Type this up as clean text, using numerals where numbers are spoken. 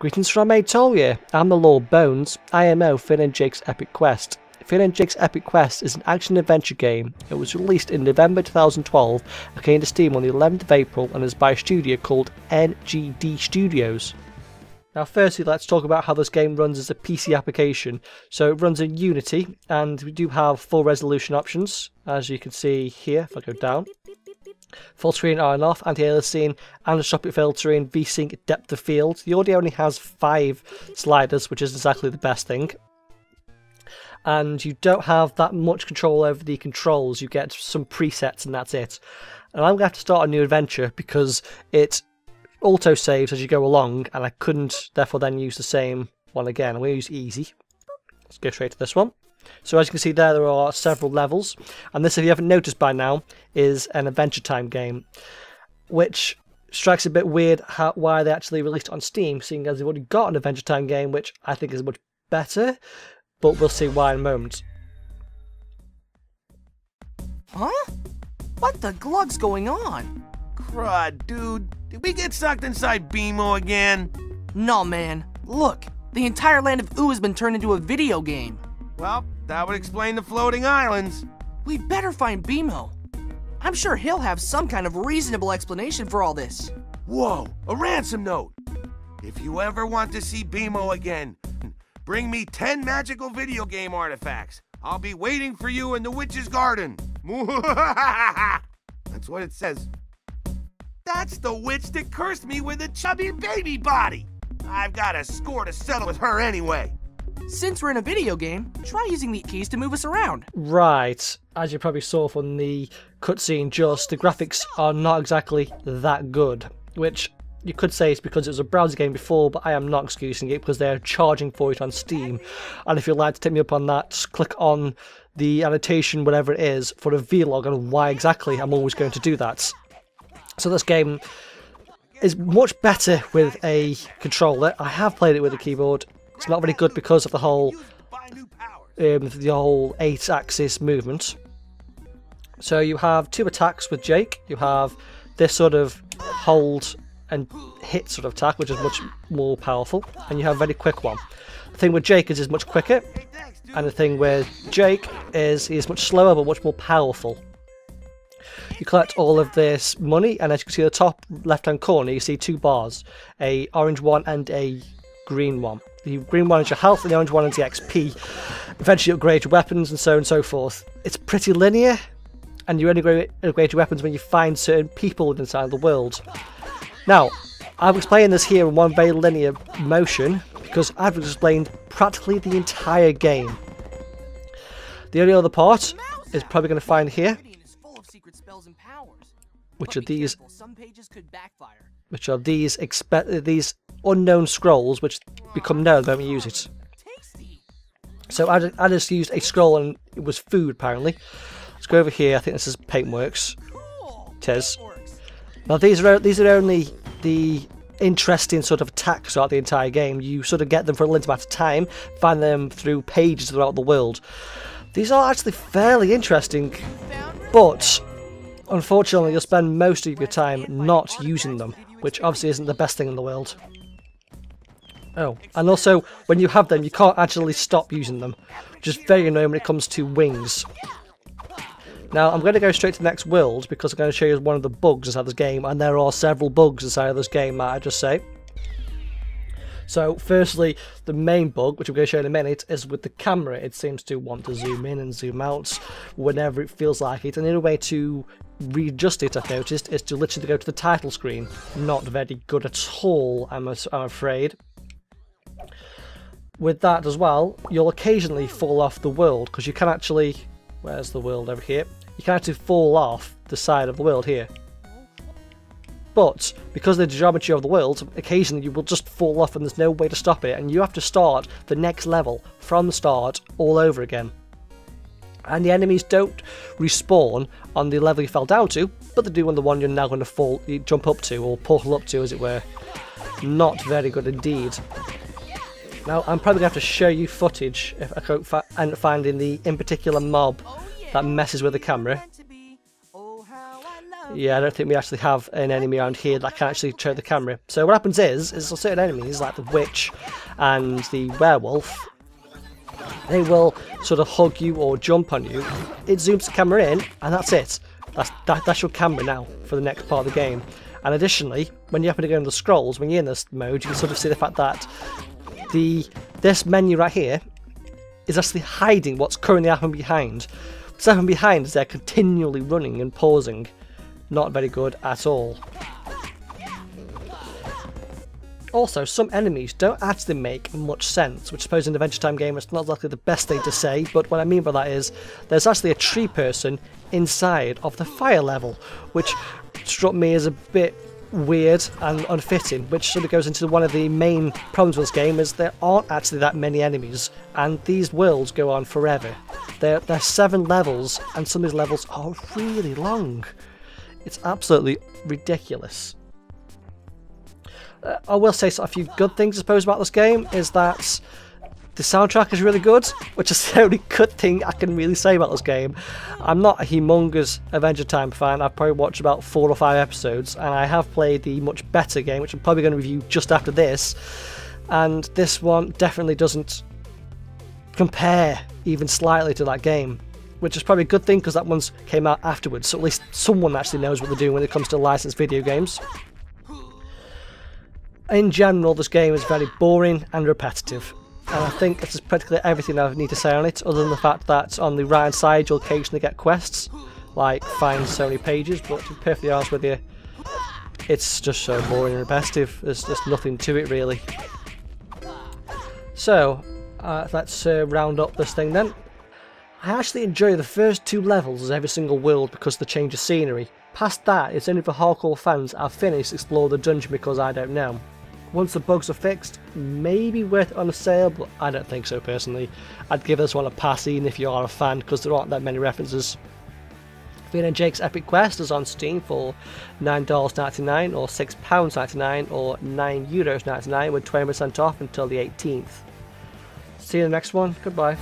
Greetings from Atolia. I'm the Lord Bones, IMO Finn and Jake's Epic Quest. Finn and Jake's Epic Quest is an action-adventure game. It was released in November 2012 and came to Steam on the 11th of April and is by a studio called NGD Studios. Now firstly, let's talk about how this game runs as a PC application. So it runs in Unity, and we do have full resolution options, as you can see here if I go down. Full screen on and off, anti-aliasing, anisotropic filtering, VSync, depth of field. The audio only has 5 sliders, which is exactly the best thing. And you don't have that much control over the controls. You get some presets and that's it. And I'm going to have to start a new adventure because it auto-saves as you go along, and I couldn't therefore then use the same one again. I'm going to use easy. Let's go straight to this one. So as you can see there are several levels, and this, if you haven't noticed by now, is an Adventure Time game, which strikes a bit weird why they actually released it on Steam, seeing as they've already got an Adventure Time game, which I think is much better, but we'll see why in a moment. Huh? What the glug's going on? Crud, dude. Did we get sucked inside BMO again? No, man. Look, the entire land of Ooh has been turned into a video game. Well, that would explain the floating islands. We'd better find BMO. I'm sure he'll have some kind of reasonable explanation for all this. Whoa, a ransom note. If you ever want to see BMO again, bring me 10 magical video game artifacts. I'll be waiting for you in the witch's garden. That's what it says. That's the witch that cursed me with a chubby baby body. I've got a score to settle with her anyway. Since we're in a video game, try using the keys to move us around. Right, as you probably saw from the cutscene just, the graphics are not exactly that good, which you could say is because it was a browser game before, but I am not excusing it because they're charging for it on Steam. And if you'd like to take me up on that, just click on the annotation, whatever it is, for a vlog on why exactly I'm always going to do that. So this game is much better with a controller. I have played it with a keyboard. It's not very good because of the whole 8-axis movement. So you have 2 attacks with Jake. You have this sort of hold and hit sort of attack, which is much more powerful, and you have a very quick one. The thing with Jake is it's much quicker, and the thing with Jake is he is much slower but much more powerful. You collect all of this money, and as you can see at the top left hand corner you see 2 bars, a orange one and a green one. The green one is your health and the orange one is the XP. Eventually upgrade your weapons and so on and so forth. It's pretty linear, and you only upgrade your weapons when you find certain people inside the world. Now, I've explained this here in one very linear motion because I've explained practically the entire game. The only other part is probably going to find here, which are these unknown scrolls which become known the moment you use it. So I just used a scroll and it was food apparently. Let's go over here. I think this is Paintworks. It is. Now these are only the interesting sort of attacks throughout the entire game. You sort of get them for a limited amount of time, find them through pages throughout the world. These are actually fairly interesting, but unfortunately you'll spend most of your time not using them, which obviously isn't the best thing in the world. Oh, and also when you have them you can't actually stop using them, which is very annoying when it comes to wings. Now I'm going to go straight to the next world because I'm going to show you one of the bugs inside this game, and there are several bugs inside of this game, might I just say. So firstly, the main bug, which I'm going to show you in a minute, is with the camera. It seems to want to zoom in and zoom out whenever it feels like it, and the only way to readjust it, I've noticed, is to literally go to the title screen. Not very good at all, I'm afraid. With that as well, you'll occasionally fall off the world, because you can actually... Where's the world over here? You can actually fall off the side of the world here. But, because of the geometry of the world, occasionally you will just fall off and there's no way to stop it, and you have to start the next level from the start all over again. And the enemies don't respawn on the level you fell down to, but they do on the one you're now going to jump up to, or portal up to as it were. Not very good indeed. Now I'm probably going to have to show you footage if I can't end up finding the in particular mob that messes with the camera. Yeah, I don't think we actually have an enemy around here that can actually turn the camera. So what happens is certain enemies, like the witch and the werewolf, they will sort of hug you or jump on you. It zooms the camera in, and that's it. That's your camera now for the next part of the game. And additionally, when you happen to go into the scrolls, when you're in this mode, you can sort of see the fact that this menu right here is actually hiding what's currently happening behind. What's happening behind is they're continually running and pausing. Not very good at all. Also, some enemies don't actually make much sense, which I suppose in Adventure Time game it's not exactly the best thing to say, but what I mean by that is there's actually a tree person inside of the fire level, which struck me as a bit weird and unfitting, which sort of goes into one of the main problems with this game, is there aren't actually that many enemies, and these worlds go on forever. They're 7 levels, and some of these levels are really long. It's absolutely ridiculous. I will say a few good things, I suppose, about this game, is that the soundtrack is really good, which is the only good thing I can really say about this game. I'm not a humongous Adventure Time fan. I've probably watched about 4 or 5 episodes, and I have played the much better game, which I'm probably going to review just after this, and this one definitely doesn't compare even slightly to that game, which is probably a good thing because that one's came out afterwards, so at least someone actually knows what they're doing when it comes to licensed video games. In general, this game is very boring and repetitive, and I think this is practically everything I need to say on it, other than the fact that on the right hand side you'll occasionally get quests, like find so many pages, but to be perfectly honest with you, it's just so boring and repetitive. There's just nothing to it really. So, let's round up this thing then. I actually enjoy the first 2 levels of every single world because of the change of scenery. Past that, it's only for hardcore fans I've finished explore the dungeon because I don't know. Once the bugs are fixed, maybe worth it on a sale, but I don't think so personally. I'd give this one a pass even if you are a fan, because there aren't that many references. Finn and Jake's Epic Quest is on Steam for $9.99 or £6.99 or €9.99 with 20% off until the 18th. See you in the next one. Goodbye.